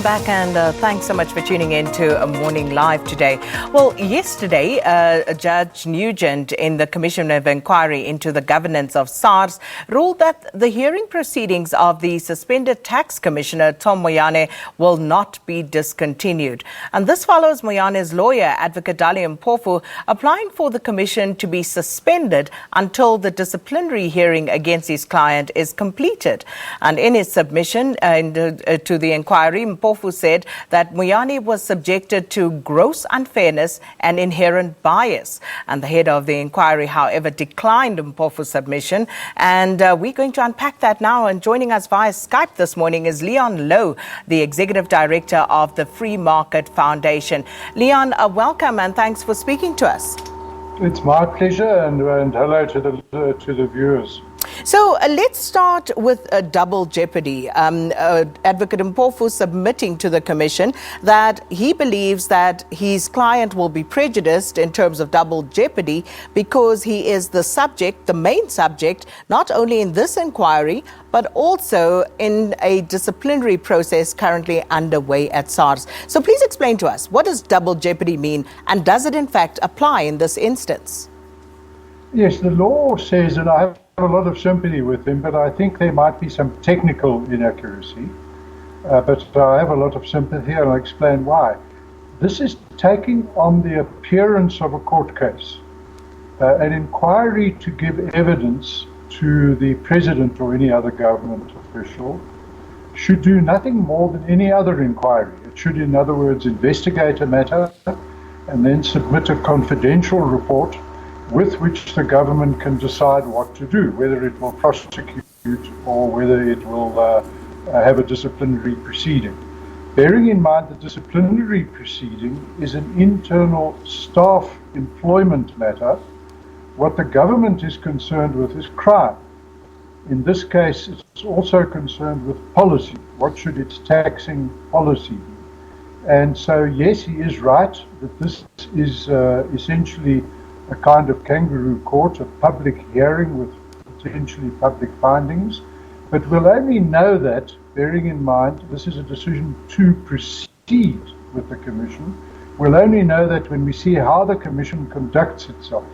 back, and thanks so much for tuning in to a Morning Live today. Well, yesterday, Judge Nugent in the Commission of Inquiry into the governance of SARS ruled that the hearing proceedings of the suspended tax commissioner, Tom Moyane, will not be discontinued. And this follows Moyane's lawyer, Advocate Dali Mpofu, applying for the commission to be suspended until the disciplinary hearing against his client is completed. And in his submission to the inquiry, Mpofu said that Moyane was subjected to gross unfairness and inherent bias. And the head of the inquiry, however, declined Mpofu's submission. And we're going to unpack that now. And joining us via Skype this morning is Louw, the Executive Director of the Free Market Foundation. Leon, welcome and thanks for speaking to us. It's my pleasure, and hello to the viewers. So let's start with double jeopardy. Advocate Mpofu submitting to the commission that he believes that his client will be prejudiced in terms of double jeopardy because he is the subject, the main subject, not only in this inquiry, but also in a disciplinary process currently underway at SARS. So please explain to us, what does double jeopardy mean, and does it in fact apply in this instance? Yes, the law says, and I have a lot of sympathy with him, but I think there might be some technical inaccuracy. But I have a lot of sympathy, and I'll explain why. This is taking on the appearance of a court case. An inquiry to give evidence to the president or any other government official should do nothing more than any other inquiry. It should, in other words, investigate a matter and then submit a confidential report with which the government can decide what to do, whether it will prosecute or whether it will have a disciplinary proceeding. Bearing in mind the disciplinary proceeding is an internal staff employment matter, what the government is concerned with is crime. In this case, it's also concerned with policy. What should its taxing policy be? And so, yes, he is right that this is essentially a kind of kangaroo court, a public hearing with potentially public findings. But we'll only know that, bearing in mind this is a decision to proceed with the Commission, we'll only know that when we see how the Commission conducts itself.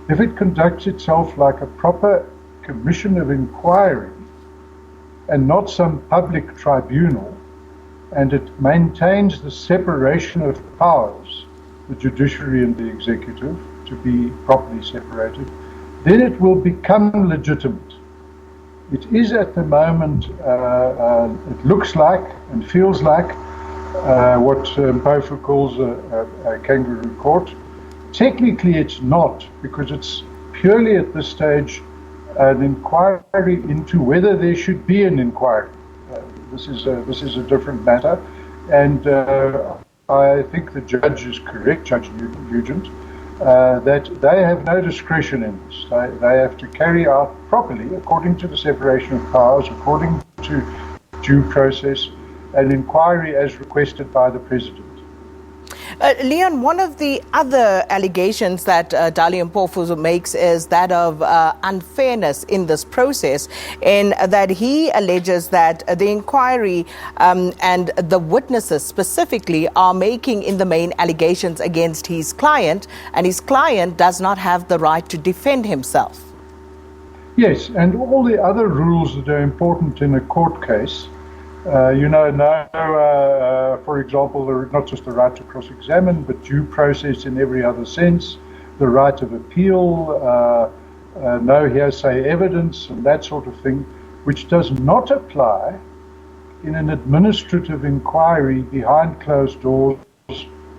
If it conducts itself like a proper Commission of Inquiry and not some public tribunal, and it maintains the separation of powers, the judiciary and the executive, to be properly separated, then it will become legitimate. It is at the moment, it looks like and feels like what Mpofu calls a kangaroo court. Technically it's not, because it's purely at this stage an inquiry into whether there should be an inquiry. This is a different matter, and I think the judge is correct, Judge Nugent, that they have no discretion in this. They have to carry out properly, according to the separation of powers, according to due process, an inquiry as requested by the President. Leon, one of the other allegations that Dali Mpofu makes is that of unfairness in this process, in that he alleges that the inquiry and the witnesses specifically are making in the main allegations against his client, and his client does not have the right to defend himself. Yes, and all the other rules that are important in a court case, for example, not just the right to cross-examine, but due process in every other sense, the right of appeal, no hearsay evidence, and that sort of thing, which does not apply in an administrative inquiry behind closed doors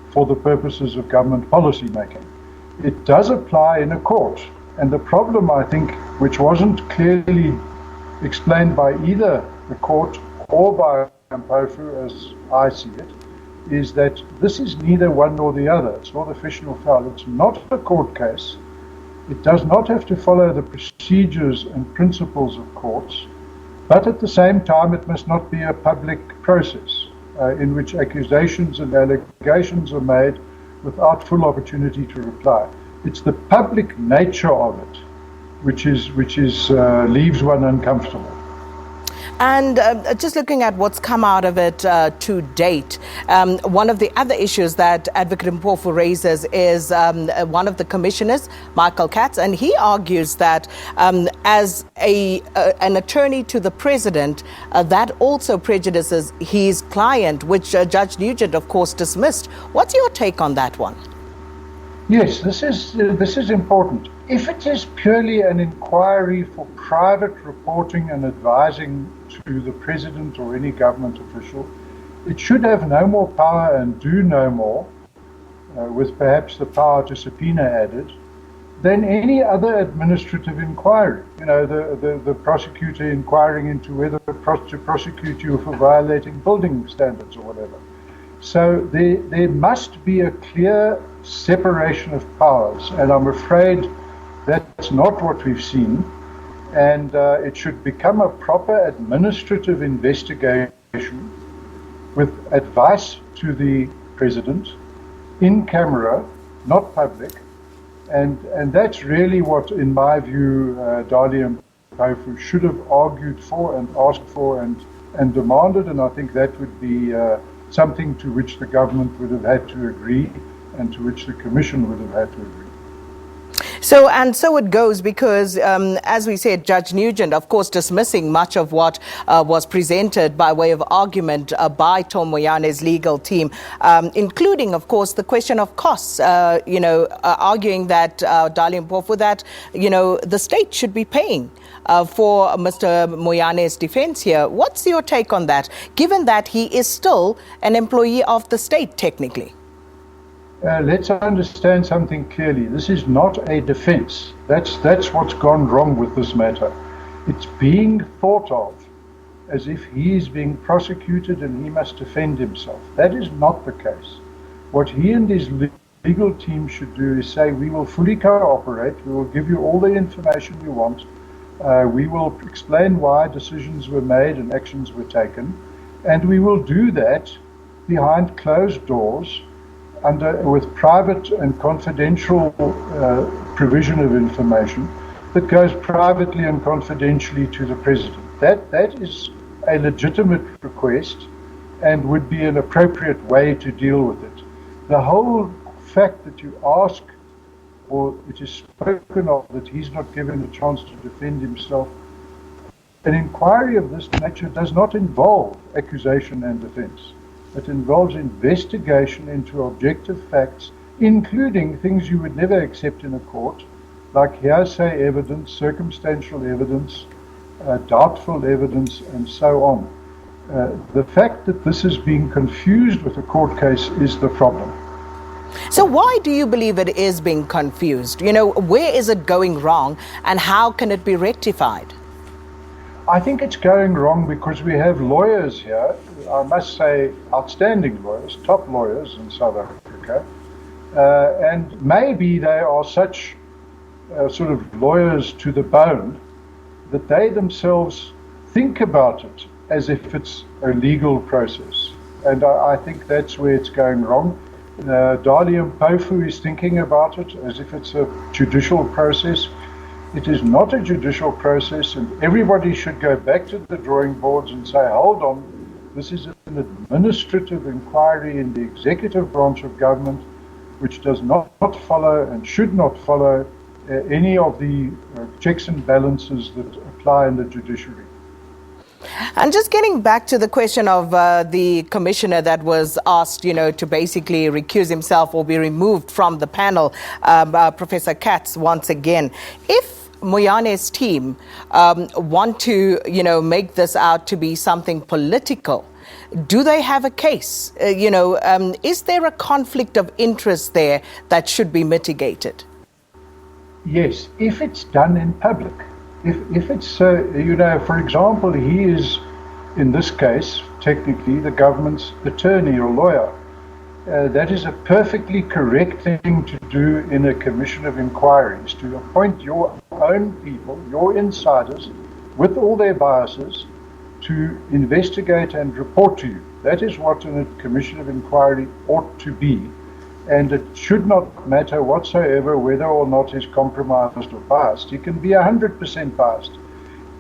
for the purposes of government policy making. It does apply in a court, and the problem, I think, which wasn't clearly explained by either the court or by Mpofu, as I see it, is that this is neither one nor the other. It's not a fish nor fowl. It's not a court case. It does not have to follow the procedures and principles of courts, but at the same time it must not be a public process in which accusations and allegations are made without full opportunity to reply. It's the public nature of it which leaves one uncomfortable. And just looking at what's come out of it to date, one of the other issues that Advocate Mpofu raises is one of the commissioners, Michael Katz, and he argues that as an attorney to the president, that also prejudices his client, which Judge Nugent, of course, dismissed. What's your take on that one? Yes, this is important. If it is purely an inquiry for private reporting and advising to the president or any government official, it should have no more power and do no more, with perhaps the power to subpoena added, than any other administrative inquiry. You know, the prosecutor inquiring into whether to prosecute you for violating building standards or whatever. So there must be a clear separation of powers, and I'm afraid that's not what we've seen, and it should become a proper administrative investigation with advice to the president in camera, not public, and that's really what, in my view, Dali Mpofu should have argued for and asked for and demanded, and I think that would be something to which the government would have had to agree and to which the Commission would have had to agree. So it goes because, as we said, Judge Nugent, of course, dismissing much of what was presented by way of argument by Tom Moyane's legal team, including, of course, the question of costs, arguing that, Dali Mpofu, that, the state should be paying for Mr. Moyane's defense here. What's your take on that, given that he is still an employee of the state, technically? Let's understand something clearly. This is not a defense. That's what's gone wrong with this matter. It's being thought of as if he is being prosecuted and he must defend himself. That is not the case. What he and his legal team should do is say, we will fully cooperate, we will give you all the information you want, we will explain why decisions were made and actions were taken, and we will do that behind closed doors, with private and confidential provision of information that goes privately and confidentially to the president. That is a legitimate request and would be an appropriate way to deal with it. The whole fact that you ask, or it is spoken of, that he's not given a chance to defend himself, an inquiry of this nature does not involve accusation and defense. It involves investigation into objective facts, including things you would never accept in a court, like hearsay evidence, circumstantial evidence, doubtful evidence, and so on. The fact that this is being confused with a court case is the problem. So why do you believe it is being confused? Where is it going wrong, and how can it be rectified? I think it's going wrong because we have lawyers here, I must say outstanding lawyers, top lawyers in South Africa, and maybe they are such sort of lawyers to the bone that they themselves think about it as if it's a legal process. And I think that's where it's going wrong. Dali Mpofu is thinking about it as if it's a judicial process. It is not a judicial process, and everybody should go back to the drawing boards and say, hold on, this is an administrative inquiry in the executive branch of government, which does not follow and should not follow any of the checks and balances that apply in the judiciary. And just getting back to the question of the commissioner that was asked, to basically recuse himself or be removed from the panel, Professor Katz, once again. If Moyane's team want to, make this out to be something political, do they have a case? Is there a conflict of interest there that should be mitigated? Yes, if it's done in public. If it's, for example, he is, in this case, technically the government's attorney or lawyer. That is a perfectly correct thing to do in a commission of inquiries, to appoint your own people, your insiders, with all their biases, to investigate and report to you. That is what a commission of inquiry ought to be. And it should not matter whatsoever whether or not he's compromised or biased. He can be 100% biased.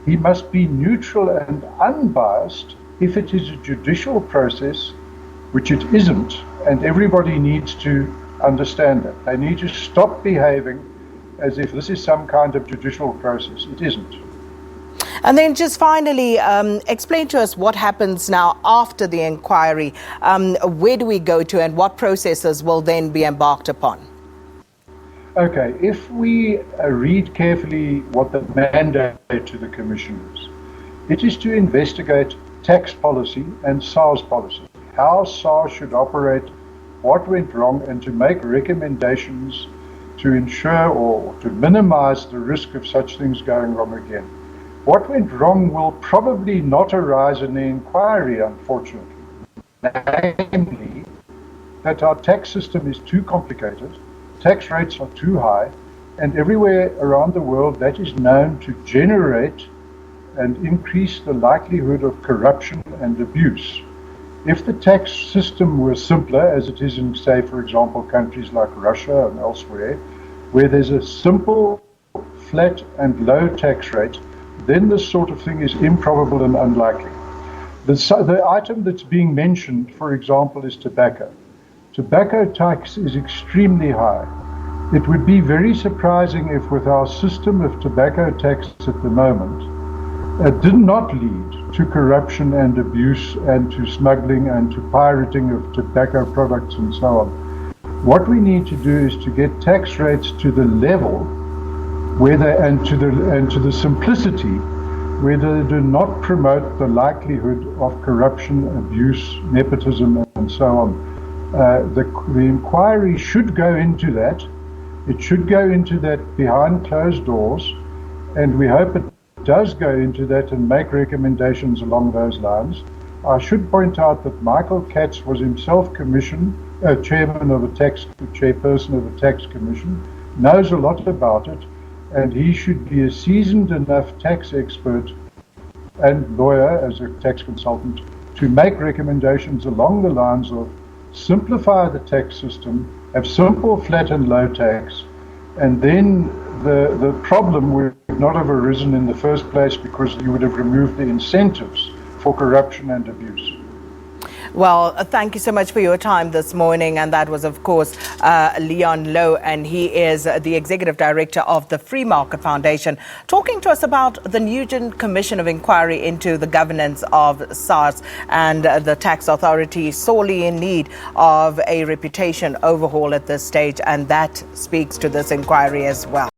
He must be neutral and unbiased if it is a judicial process, which it isn't, and everybody needs to understand that. They need to stop behaving as if this is some kind of judicial process. It isn't. And then just finally, explain to us what happens now after the inquiry. Where do we go to and what processes will then be embarked upon? Okay, if we read carefully what the mandate to the Commission is, it is to investigate tax policy and SARS policy, how SARS should operate, what went wrong, and to make recommendations to ensure or to minimize the risk of such things going wrong again. What went wrong will probably not arise in the inquiry, unfortunately. Namely, that our tax system is too complicated, tax rates are too high, and everywhere around the world that is known to generate and increase the likelihood of corruption and abuse. If the tax system were simpler, as it is in, say, for example, countries like Russia and elsewhere, where there's a simple, flat and low tax rate, then this sort of thing is improbable and unlikely. The item that's being mentioned, for example, is tobacco. Tobacco tax is extremely high. It would be very surprising if with our system of tobacco tax at the moment, it did not lead to corruption and abuse and to smuggling and to pirating of tobacco products and so on. What we need to do is to get tax rates to the level where they, and to the simplicity where they do not promote the likelihood of corruption, abuse, nepotism, and so on. The inquiry should go into that. It should go into that behind closed doors, and we hope it does go into that and make recommendations along those lines. I should point out that Michael Katz was himself chairperson of a tax commission, knows a lot about it, and he should be a seasoned enough tax expert and lawyer as a tax consultant to make recommendations along the lines of simplify the tax system, have simple, flat and low tax, and then the problem would not have arisen in the first place because you would have removed the incentives for corruption and abuse. Well, thank you so much for your time this morning. And that was, of course, Louw, and he is the Executive Director of the Free Market Foundation, talking to us about the Nugent Commission of Inquiry into the governance of SARS and the tax authority sorely in need of a reputation overhaul at this stage. And that speaks to this inquiry as well.